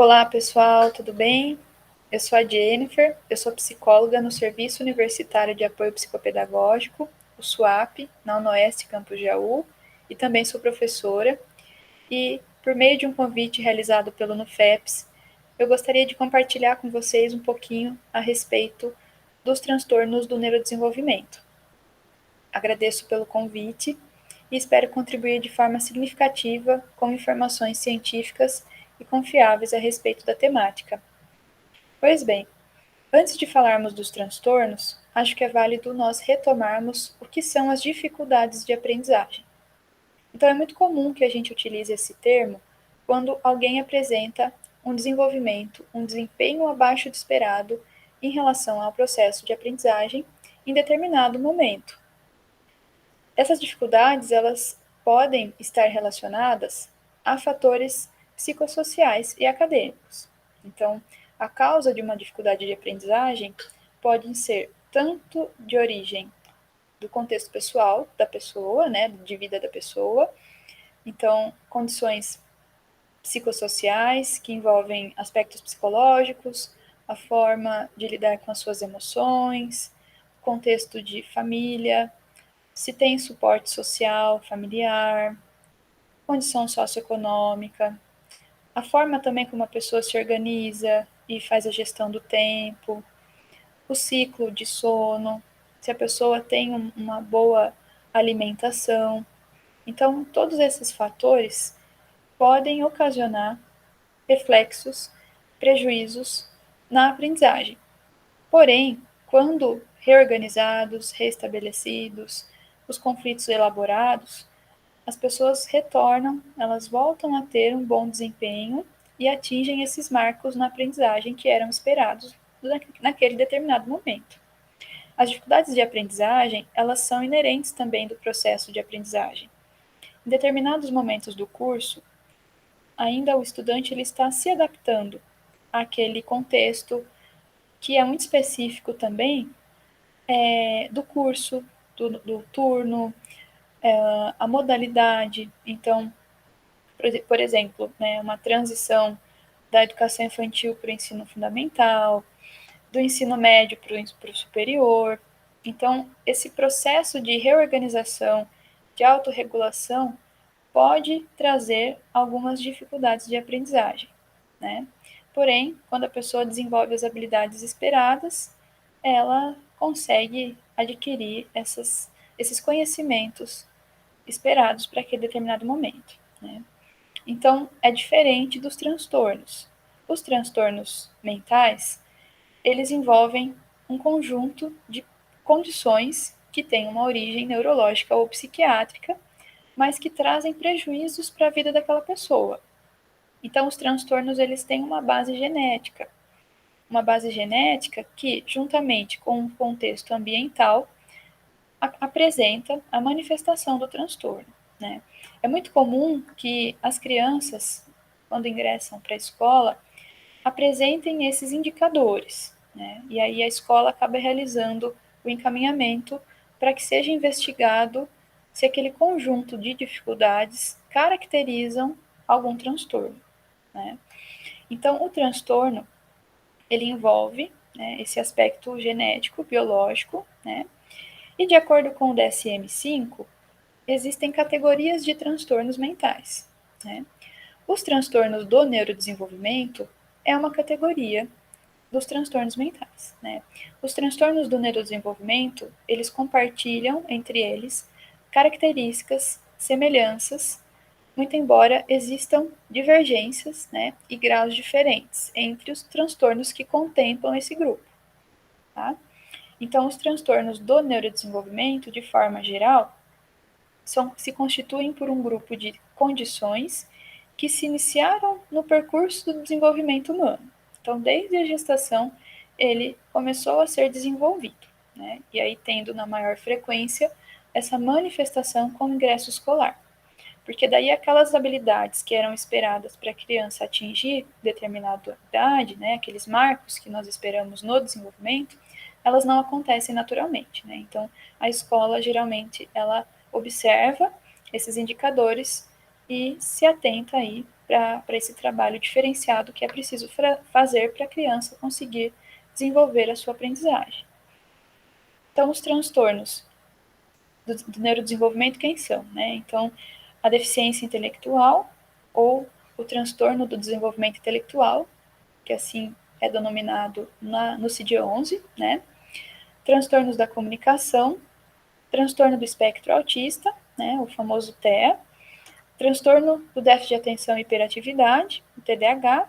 Olá, pessoal, tudo bem? Eu sou a Jennifer, eu sou psicóloga no Serviço Universitário de Apoio Psicopedagógico, o SUAP, na UnoEst Campus Jaú, e também sou professora. E, por meio de um convite realizado pelo NUFEPS, eu gostaria de compartilhar com vocês um pouquinho a respeito dos transtornos do neurodesenvolvimento. Agradeço pelo convite e espero contribuir de forma significativa com informações científicas e confiáveis a respeito da temática. Pois bem, antes de falarmos dos transtornos, acho que é válido nós retomarmos o que são as dificuldades de aprendizagem. Então, é muito comum que a gente utilize esse termo quando alguém apresenta um desenvolvimento, um desempenho abaixo do esperado em relação ao processo de aprendizagem em determinado momento. Essas dificuldades, elas podem estar relacionadas a fatores psicossociais e acadêmicos. Então, a causa de uma dificuldade de aprendizagem pode ser tanto de origem do contexto pessoal da pessoa, né, de vida da pessoa, então, condições psicossociais que envolvem aspectos psicológicos, a forma de lidar com as suas emoções, contexto de família, se tem suporte social, familiar, condição socioeconômica, a forma também como a pessoa se organiza e faz a gestão do tempo, o ciclo de sono, se a pessoa tem uma boa alimentação. Então, todos esses fatores podem ocasionar reflexos, prejuízos na aprendizagem. Porém, quando reorganizados, restabelecidos, os conflitos elaborados, as pessoas retornam, elas voltam a ter um bom desempenho e atingem esses marcos na aprendizagem que eram esperados naquele determinado momento. As dificuldades de aprendizagem, elas são inerentes também do processo de aprendizagem. Em determinados momentos do curso, ainda o estudante ele está se adaptando àquele contexto que é muito específico também do curso, do turno, a modalidade. Então, por exemplo, né, uma transição da educação infantil para o ensino fundamental, do ensino médio para o superior. Então, esse processo de reorganização, de autorregulação, pode trazer algumas dificuldades de aprendizagem, né? Porém, quando a pessoa desenvolve as habilidades esperadas, ela consegue adquirir esses conhecimentos esperados para aquele determinado momento, né? Então, é diferente dos transtornos. Os transtornos mentais, eles envolvem um conjunto de condições que têm uma origem neurológica ou psiquiátrica, mas que trazem prejuízos para a vida daquela pessoa. Então, os transtornos, eles têm uma base genética que, juntamente com o contexto ambiental, apresenta a manifestação do transtorno, né? É muito comum que as crianças, quando ingressam para a escola, apresentem esses indicadores, né? E aí a escola acaba realizando o encaminhamento para que seja investigado se aquele conjunto de dificuldades caracterizam algum transtorno, né? Então, o transtorno, ele envolve, né, esse aspecto genético, biológico, né? E de acordo com o DSM-5, existem categorias de transtornos mentais, né? Os transtornos do neurodesenvolvimento é uma categoria dos transtornos mentais, né? Os transtornos do neurodesenvolvimento, eles compartilham entre eles características, semelhanças, muito embora existam divergências, né, e graus diferentes entre os transtornos que contemplam esse grupo, tá? Então, os transtornos do neurodesenvolvimento, de forma geral, se constituem por um grupo de condições que se iniciaram no percurso do desenvolvimento humano. Então, desde a gestação, ele começou a ser desenvolvido, né? E aí tendo na maior frequência essa manifestação com o ingresso escolar. Porque daí aquelas habilidades que eram esperadas para a criança atingir determinada idade, né, aqueles marcos que nós esperamos no desenvolvimento, elas não acontecem naturalmente, né? Então, a escola geralmente ela observa esses indicadores e se atenta aí para esse trabalho diferenciado que é preciso fazer para a criança conseguir desenvolver a sua aprendizagem. Então, os transtornos do neurodesenvolvimento, quem são? Né? Então, a deficiência intelectual ou o transtorno do desenvolvimento intelectual, que assim é denominado no CID-11, né? Transtornos da comunicação, transtorno do espectro autista, né, o famoso TEA, transtorno do déficit de atenção e hiperatividade, o TDAH,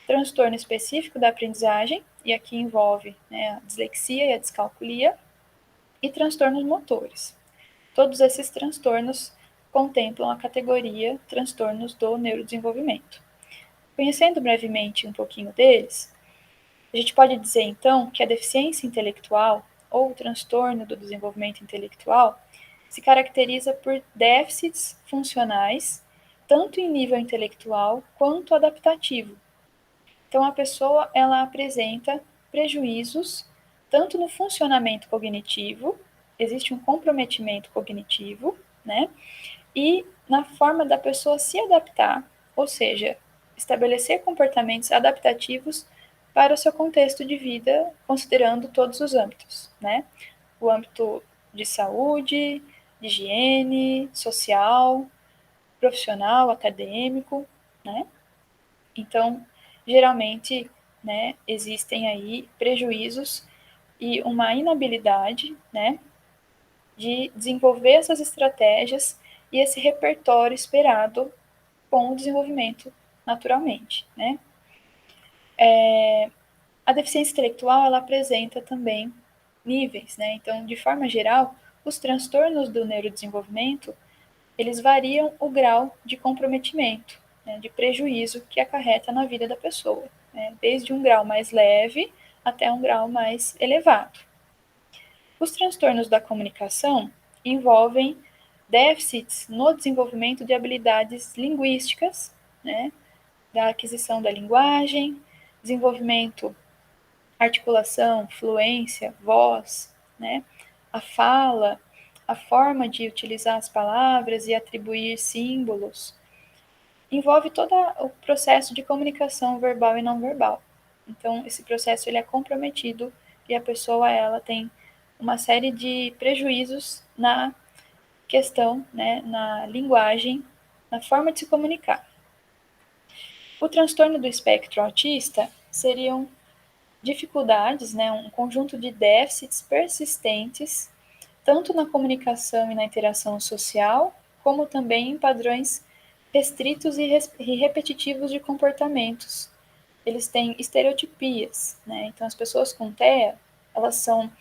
transtorno específico da aprendizagem, e aqui envolve, né, a dislexia e a descalculia, e transtornos motores. Todos esses transtornos contemplam a categoria transtornos do neurodesenvolvimento. Conhecendo brevemente um pouquinho deles, a gente pode dizer então que a deficiência intelectual ou o transtorno do desenvolvimento intelectual se caracteriza por déficits funcionais, tanto em nível intelectual quanto adaptativo. Então a pessoa ela apresenta prejuízos tanto no funcionamento cognitivo, existe um comprometimento cognitivo, né? E na forma da pessoa se adaptar, ou seja, estabelecer comportamentos adaptativos para o seu contexto de vida, considerando todos os âmbitos, né? O âmbito de saúde, de higiene, social, profissional, acadêmico, né? Então, geralmente, né, existem aí prejuízos e uma inabilidade, né, de desenvolver essas estratégias e esse repertório esperado com o desenvolvimento naturalmente, né? A deficiência intelectual ela apresenta também níveis, né? Então, de forma geral, os transtornos do neurodesenvolvimento eles variam o grau de comprometimento, né, de prejuízo que acarreta na vida da pessoa, né, desde um grau mais leve até um grau mais elevado. Os transtornos da comunicação envolvem déficits no desenvolvimento de habilidades linguísticas, né, da aquisição da linguagem, desenvolvimento, articulação, fluência, voz, né, a fala, a forma de utilizar as palavras e atribuir símbolos. Envolve todo o processo de comunicação verbal e não verbal. Então, esse processo ele é comprometido e a pessoa ela tem uma série de prejuízos na questão, né, na linguagem, na forma de se comunicar. O transtorno do espectro autista seriam dificuldades, né, um conjunto de déficits persistentes, tanto na comunicação e na interação social, como também em padrões restritos e repetitivos de comportamentos. Eles têm estereotipias, né? Então, as pessoas com TEA, elas são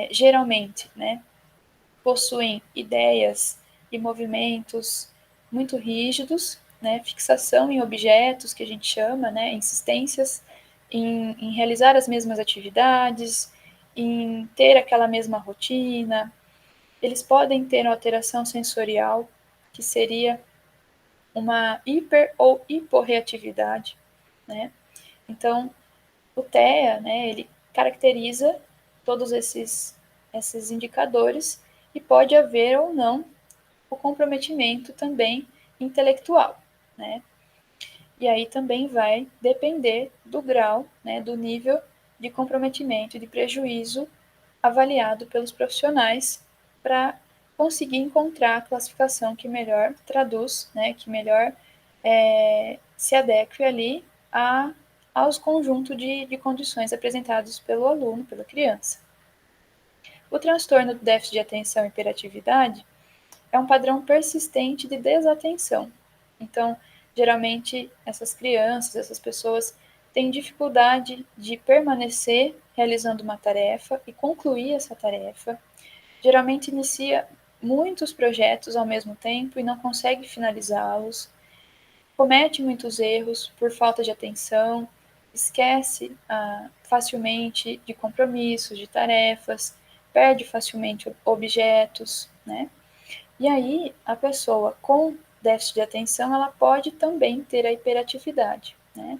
geralmente, né, possuem ideias e movimentos muito rígidos, né, fixação em objetos, que a gente chama, né, insistências em realizar as mesmas atividades, em ter aquela mesma rotina. Eles podem ter alteração sensorial, que seria uma hiper ou hiporreatividade, né? Então, o TEA, né, ele caracteriza todos esses indicadores e pode haver ou não o comprometimento também intelectual, né? E aí também vai depender do grau, né, do nível de comprometimento e de prejuízo avaliado pelos profissionais para conseguir encontrar a classificação que melhor traduz, né, que melhor se adeque ali aos conjuntos de condições apresentados pelo aluno, pela criança. O transtorno do déficit de atenção e hiperatividade é um padrão persistente de desatenção. Então, geralmente, essas crianças, essas pessoas têm dificuldade de permanecer realizando uma tarefa e concluir essa tarefa. Geralmente, inicia muitos projetos ao mesmo tempo e não consegue finalizá-los. Comete muitos erros por falta de atenção, esquece facilmente de compromissos, de tarefas, perde facilmente objetos, né? E aí, a pessoa com déficit de atenção, ela pode também ter a hiperatividade, né?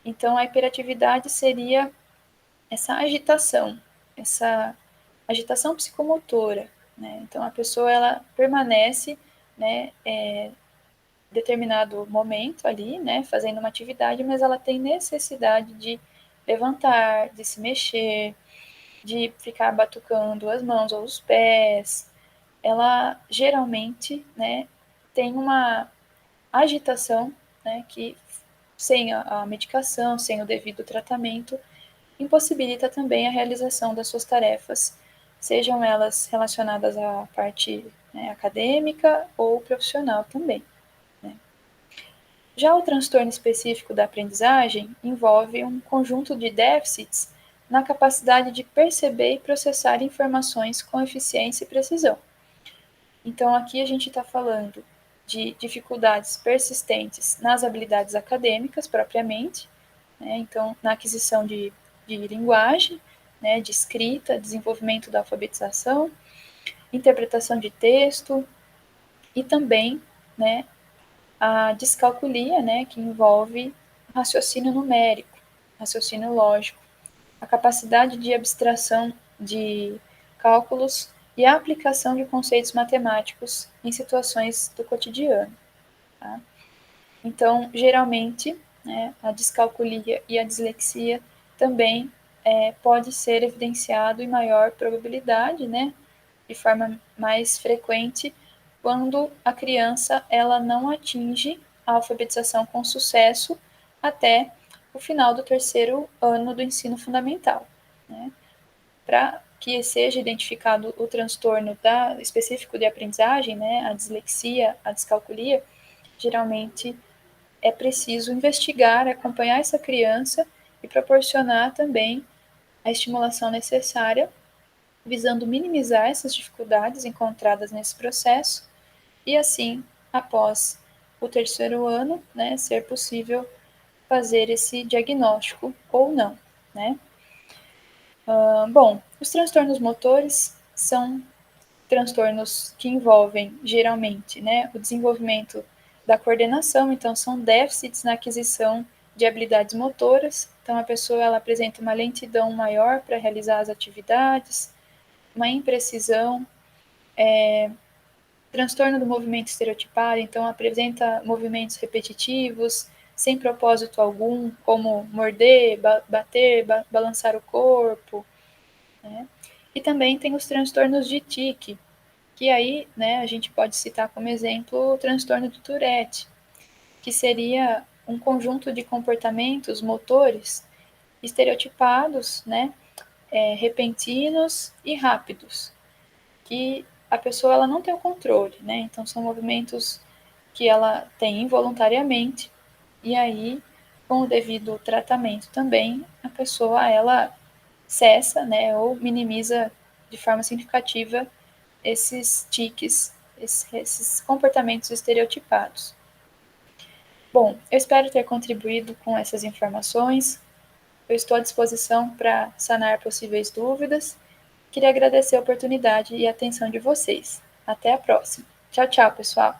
Então, a hiperatividade seria essa agitação psicomotora, né? Então, a pessoa, ela permanece, né, determinado momento ali, né, fazendo uma atividade, mas ela tem necessidade de levantar, de se mexer, de ficar batucando as mãos ou os pés. Ela geralmente, né, tem uma agitação, né, que sem a medicação, sem o devido tratamento, impossibilita também a realização das suas tarefas, sejam elas relacionadas à parte, né, acadêmica ou profissional também. Né. Já o transtorno específico da aprendizagem envolve um conjunto de déficits na capacidade de perceber e processar informações com eficiência e precisão. Então, aqui a gente está falando de dificuldades persistentes nas habilidades acadêmicas propriamente, né? Então, na aquisição de linguagem, né, de escrita, desenvolvimento da alfabetização, interpretação de texto e também, né, a descalculia, né, que envolve raciocínio numérico, raciocínio lógico, a capacidade de abstração de cálculos e a aplicação de conceitos matemáticos em situações do cotidiano. Tá? Então, geralmente, né, a descalculia e a dislexia também pode ser evidenciado em maior probabilidade, né, de forma mais frequente, quando a criança ela não atinge a alfabetização com sucesso até o final do terceiro ano do ensino fundamental. Né? Para que seja identificado o transtorno específico de aprendizagem, né, a dislexia, a descalculia, geralmente é preciso investigar, acompanhar essa criança e proporcionar também a estimulação necessária, visando minimizar essas dificuldades encontradas nesse processo e assim, após o terceiro ano, né, ser possível fazer esse diagnóstico ou não, né? Bom, os transtornos motores são transtornos que envolvem, geralmente, né, o desenvolvimento da coordenação, então são déficits na aquisição de habilidades motoras, então a pessoa ela apresenta uma lentidão maior para realizar as atividades, uma imprecisão, transtorno do movimento estereotipado, então apresenta movimentos repetitivos, sem propósito algum, como morder, bater, balançar o corpo, né? E também tem os transtornos de tique, que aí, né, a gente pode citar como exemplo o transtorno do Tourette, que seria um conjunto de comportamentos motores estereotipados, né, repentinos e rápidos, que a pessoa ela não tem o controle, né? Então são movimentos que ela tem involuntariamente e aí com o devido tratamento também a pessoa ela cessa, né, ou minimiza de forma significativa esses tiques, esses comportamentos estereotipados. Bom, eu espero ter contribuído com essas informações. Eu estou à disposição para sanar possíveis dúvidas. Queria agradecer a oportunidade e a atenção de vocês. Até a próxima. Tchau, tchau, pessoal.